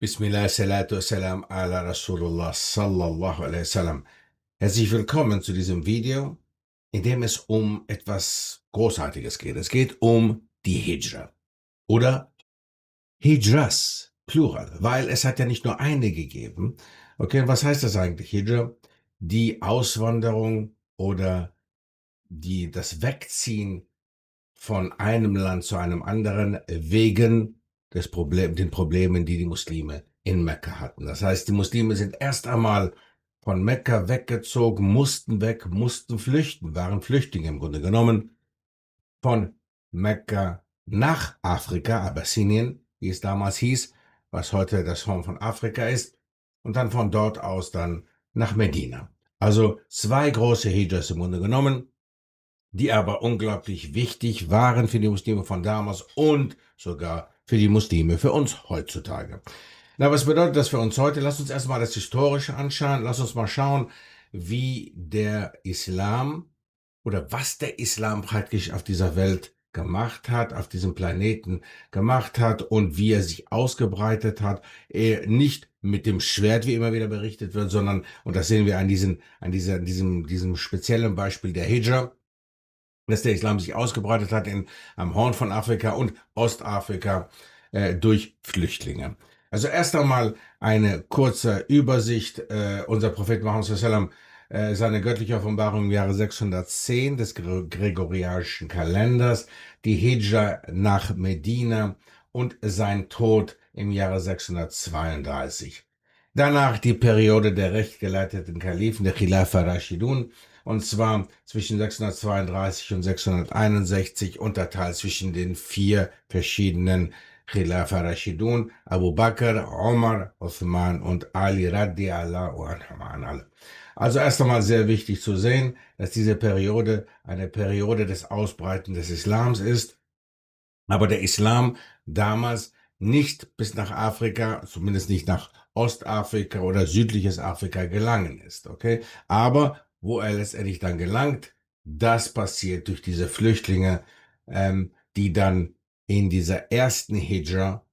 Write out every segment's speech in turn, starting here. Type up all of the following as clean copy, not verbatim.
Bismillah, salatu wassalam ala Rasulullah sallallahu alaihi wasallam. Herzlich willkommen zu diesem Video, in dem es um etwas Großartiges geht. Es geht um die Hijra oder Hijras, Plural, weil es hat ja nicht nur eine gegeben. Okay, und was heißt das eigentlich, Hijra? Die Auswanderung oder das Wegziehen von einem Land zu einem anderen wegen den Problemen, die die Muslime in Mekka hatten. Das heißt, die Muslime sind erst einmal von Mekka weggezogen, mussten weg, mussten flüchten, waren Flüchtlinge im Grunde genommen, von Mekka nach Afrika, Abyssinien, wie es damals hieß, was heute das Horn von Afrika ist, und dann von dort aus dann nach Medina. Also zwei große Hijras im Grunde genommen, die aber unglaublich wichtig waren für die Muslime von damals und sogar für die Muslime für uns heutzutage. Na, was bedeutet das für uns heute? Lass uns erstmal das Historische anschauen. Lass uns mal schauen, wie der Islam oder was der Islam praktisch auf dieser Welt gemacht hat, auf diesem Planeten gemacht hat und wie er sich ausgebreitet hat. Nicht mit dem Schwert, wie immer wieder berichtet wird, sondern, und das sehen wir an diesem speziellen Beispiel der Hijra, dass der Islam sich ausgebreitet hat am Horn von Afrika und Ostafrika durch Flüchtlinge. Also erst einmal eine kurze Übersicht. Unser Prophet Muhammad sallam, seine göttliche Offenbarung im Jahre 610 des gregorianischen Kalenders, die Hijra nach Medina und sein Tod im Jahre 632. Danach die Periode der rechtgeleiteten Kalifen, der Khilafa Rashidun, und zwar zwischen 632 und 661, unterteilt zwischen den vier verschiedenen Khilafa Rashidun, Abu Bakr, Omar, Uthman und Ali radiallahu anhum. Also erst einmal sehr wichtig zu sehen, dass diese Periode eine Periode des Ausbreiten des Islams ist, aber der Islam damals nicht bis nach Afrika, zumindest nicht nach Ostafrika oder südliches Afrika gelangen ist, okay? Aber wo er letztendlich dann gelangt, das passiert durch diese Flüchtlinge, die dann in dieser ersten Hijra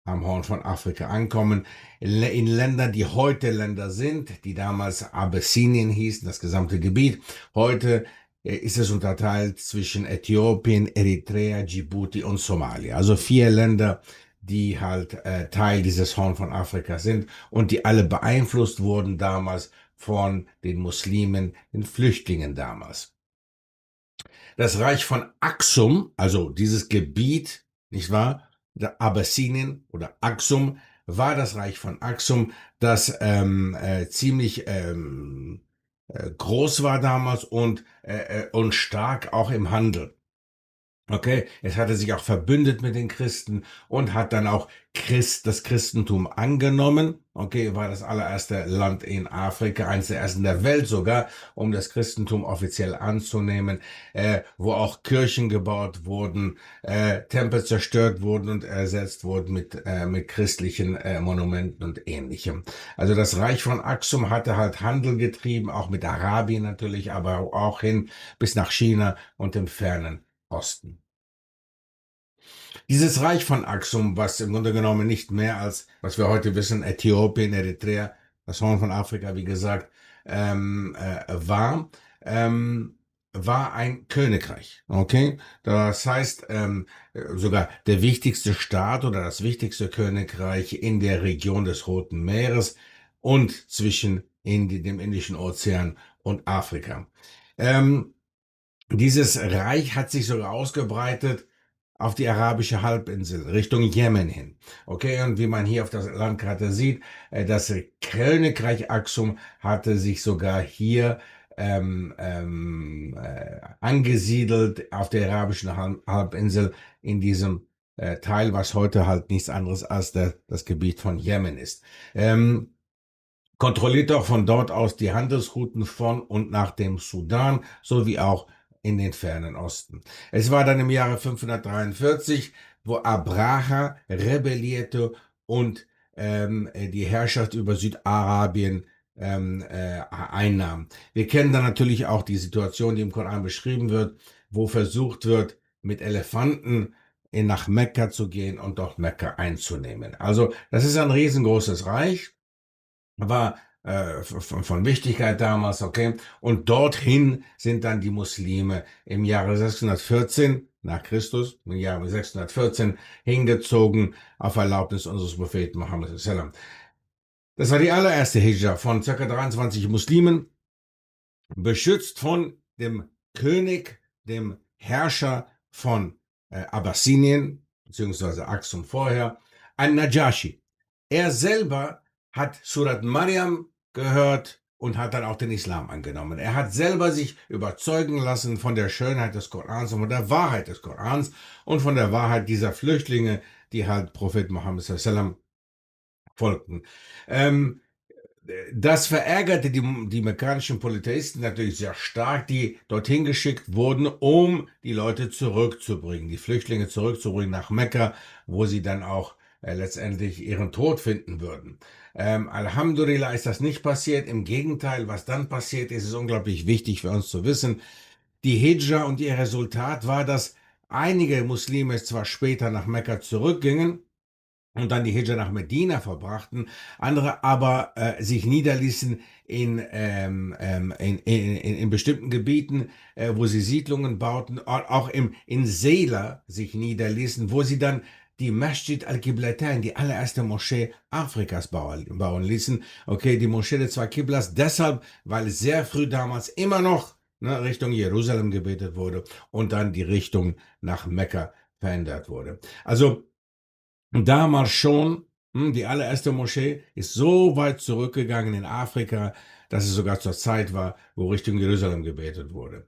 am Horn von Afrika ankommen, in Ländern, die heute Länder sind, die damals Abyssinien hießen, das gesamte Gebiet. Heute ist es unterteilt zwischen Äthiopien, Eritrea, Djibouti und Somalia. Also vier Länder, die halt Teil dieses Horn von Afrika sind und die alle beeinflusst wurden damals von den Muslimen, den Flüchtlingen damals. Das Reich von Aksum, also dieses Gebiet, nicht wahr? Abyssinien oder Aksum, war das Reich von Aksum, das ziemlich groß war damals und stark auch im Handel. Okay, es hatte sich auch verbündet mit den Christen und hat dann auch das Christentum angenommen. Okay, war das allererste Land in Afrika, eines der ersten der Welt sogar, um das Christentum offiziell anzunehmen, wo auch Kirchen gebaut wurden, Tempel zerstört wurden und ersetzt wurden mit christlichen Monumenten und Ähnlichem. Also das Reich von Aksum hatte halt Handel getrieben, auch mit Arabien natürlich, aber auch hin bis nach China und dem fernen Osten. Dieses Reich von Aksum, was im Grunde genommen nicht mehr als, was wir heute wissen, Äthiopien, Eritrea, das Horn von Afrika, wie gesagt, war, war ein Königreich. Okay, das heißt, sogar der wichtigste Staat oder das wichtigste Königreich in der Region des Roten Meeres und zwischen dem Indischen Ozean und Afrika. Dieses Reich hat sich sogar ausgebreitet auf die arabische Halbinsel, Richtung Jemen hin. Okay, und wie man hier auf der Landkarte sieht, das Königreich Aksum hatte sich sogar hier angesiedelt auf der arabischen Halbinsel in diesem Teil, was heute halt nichts anderes als das Gebiet von Jemen ist. Kontrolliert auch von dort aus die Handelsrouten von und nach dem Sudan, sowie auch in den fernen Osten. Es war dann im Jahre 543, wo Abraha rebellierte und die Herrschaft über Südarabien einnahm. Wir kennen dann natürlich auch die Situation, die im Koran beschrieben wird, wo versucht wird, mit Elefanten nach Mekka zu gehen und dort Mekka einzunehmen. Also das ist ein riesengroßes Reich, war von Wichtigkeit damals, okay. Und dorthin sind dann die Muslime im Jahre 614 nach Christus, im Jahre 614 hingezogen auf Erlaubnis unseres Propheten Mohammed. Das war die allererste Hijra von ca. 23 Muslimen, beschützt von dem König, dem Herrscher von Abessinien, beziehungsweise Aksum vorher, An-Najashi. Er selber hat Surat Maryam gehört und hat dann auch den Islam angenommen. Er hat selber sich überzeugen lassen von der Schönheit des Korans und von der Wahrheit des Korans und von der Wahrheit dieser Flüchtlinge, die halt Prophet Muhammad sallam folgten. Das verärgerte die mekkanischen Polytheisten natürlich sehr stark, die dorthin geschickt wurden, um die Leute zurückzubringen, die Flüchtlinge zurückzubringen nach Mekka, wo sie dann auch letztendlich ihren Tod finden würden. Alhamdulillah ist das nicht passiert. Im Gegenteil, was dann passiert ist, ist unglaublich wichtig für uns zu wissen. Die Hijra und ihr Resultat war, dass einige Muslime zwar später nach Mekka zurückgingen, und dann die Hijra nach Medina verbrachten, andere aber sich niederließen in bestimmten Gebieten, wo sie Siedlungen bauten, auch in Sela sich niederließen, wo sie dann die Masjid al-Qiblatain, die allererste Moschee Afrikas bauen ließen. Okay, die Moschee der zwei Qiblas, deshalb, weil sehr früh damals immer noch Richtung Jerusalem gebetet wurde und dann die Richtung nach Mekka verändert wurde. Also damals schon, die allererste Moschee ist so weit zurückgegangen in Afrika, dass es sogar zur Zeit war, wo Richtung Jerusalem gebetet wurde.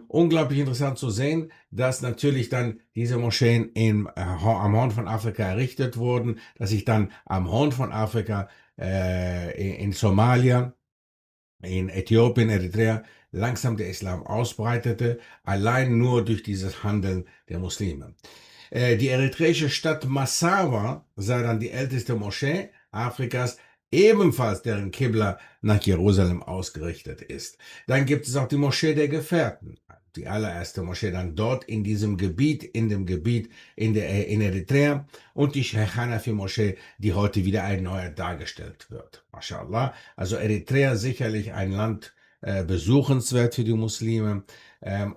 Unglaublich interessant zu sehen, dass natürlich dann diese Moscheen am Horn von Afrika errichtet wurden, dass sich dann am Horn von Afrika in Somalia, in Äthiopien, Eritrea langsam der Islam ausbreitete, allein nur durch dieses Handeln der Muslime. Die eritreische Stadt Massawa sei dann die älteste Moschee Afrikas, ebenfalls deren Qibla nach Jerusalem ausgerichtet ist. Dann gibt es auch die Moschee der Gefährten, die allererste Moschee dann dort in diesem Gebiet, in Eritrea, und die Sheikh Hanafi Moschee, die heute wieder erneuert dargestellt wird. MashaAllah. Also Eritrea sicherlich ein Land besuchenswert für die Muslime.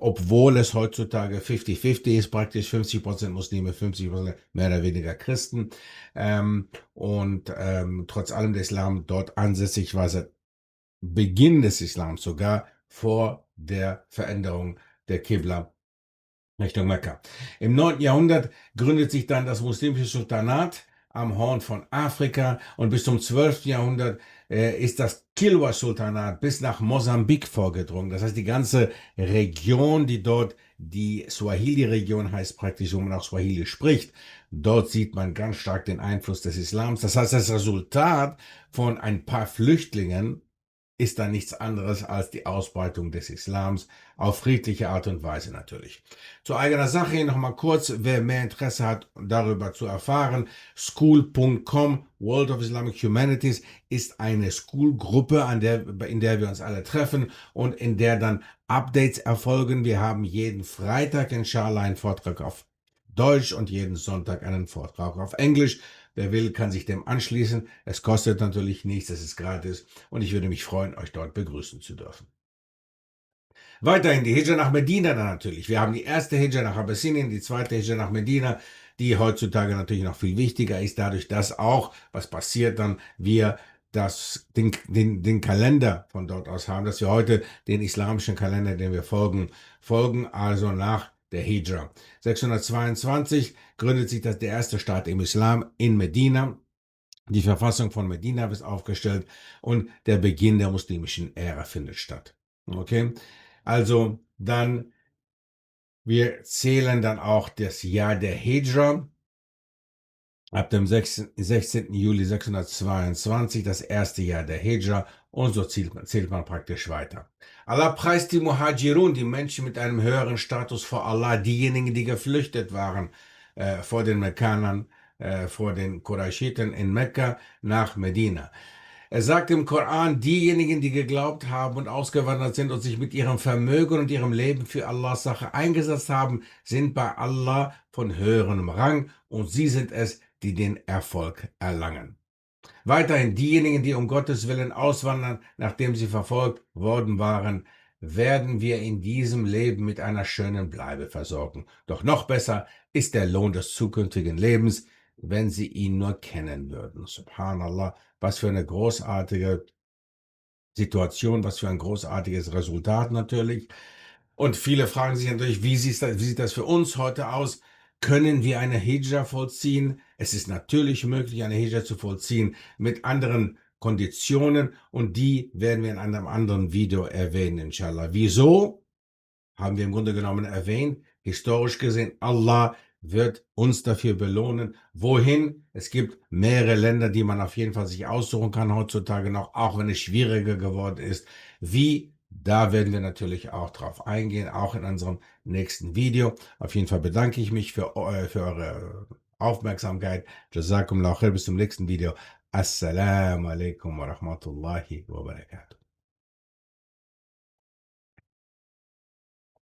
Obwohl es heutzutage 50-50 ist, praktisch 50% Muslime, 50% mehr oder weniger Christen. Trotz allem der Islam dort ansässig war seit Beginn des Islams, sogar vor der Veränderung der Qibla Richtung Mekka. Im 9. Jahrhundert gründet sich dann das muslimische Sultanat am Horn von Afrika und bis zum 12. Jahrhundert ist das Kilwa-Sultanat bis nach Mosambik vorgedrungen. Das heißt, die ganze Region, die dort die Swahili-Region heißt, praktisch, wo man auch Swahili spricht, dort sieht man ganz stark den Einfluss des Islams. Das heißt, das Resultat von ein paar Flüchtlingen ist dann nichts anderes als die Ausbreitung des Islams auf friedliche Art und Weise natürlich. Zu eigener Sache noch mal kurz, wer mehr Interesse hat, darüber zu erfahren, school.com, World of Islamic Humanities, ist eine School-Gruppe, in der wir uns alle treffen und in der dann Updates erfolgen. Wir haben jeden Freitag inshallah einen Vortrag auf Deutsch und jeden Sonntag einen Vortrag auf Englisch. Wer will, kann sich dem anschließen. Es kostet natürlich nichts, es ist gratis und ich würde mich freuen, euch dort begrüßen zu dürfen. Weiterhin die Hijra nach Medina dann natürlich. Wir haben die erste Hijra nach Abessinien, die zweite Hijra nach Medina, die heutzutage natürlich noch viel wichtiger ist, dadurch, dass auch, was passiert dann, wir den Kalender von dort aus haben, dass wir heute den islamischen Kalender, den wir folgen also nach der Hijra. 622 gründet sich der erste Staat im Islam in Medina. Die Verfassung von Medina wird aufgestellt und der Beginn der muslimischen Ära findet statt. Okay? Also dann, wir zählen dann auch das Jahr der Hijra. Ab dem 16. Juli 622, das erste Jahr der Hijra, und so zählt man praktisch weiter. Allah preist die Muhajirun, die Menschen mit einem höheren Status vor Allah, diejenigen, die geflüchtet waren vor den Mekkanern, vor den Qurayshiten in Mekka nach Medina. Er sagt im Koran, diejenigen, die geglaubt haben und ausgewandert sind und sich mit ihrem Vermögen und ihrem Leben für Allahs Sache eingesetzt haben, sind bei Allah von höherem Rang und sie sind es, die den Erfolg erlangen. Weiterhin diejenigen, die um Gottes Willen auswandern, nachdem sie verfolgt worden waren, werden wir in diesem Leben mit einer schönen Bleibe versorgen. Doch noch besser ist der Lohn des zukünftigen Lebens, wenn sie ihn nur kennen würden. Subhanallah, was für eine großartige Situation, was für ein großartiges Resultat natürlich. Und viele fragen sich natürlich, wie sieht das für uns heute aus? Können wir eine Hijra vollziehen? Es ist natürlich möglich, eine Hijra zu vollziehen mit anderen Konditionen und die werden wir in einem anderen Video erwähnen, inshallah. Wieso? Haben wir im Grunde genommen erwähnt. Historisch gesehen, Allah wird uns dafür belohnen. Wohin? Es gibt mehrere Länder, die man auf jeden Fall sich aussuchen kann heutzutage noch, auch wenn es schwieriger geworden ist. Wie? Da werden wir natürlich auch drauf eingehen, auch in unserem nächsten Video. Auf jeden Fall bedanke ich mich für eure Aufmerksamkeit. Jazakumullah khair, bis zum nächsten Video. Assalamu alaikum wa rahmatullahi wa barakatuh.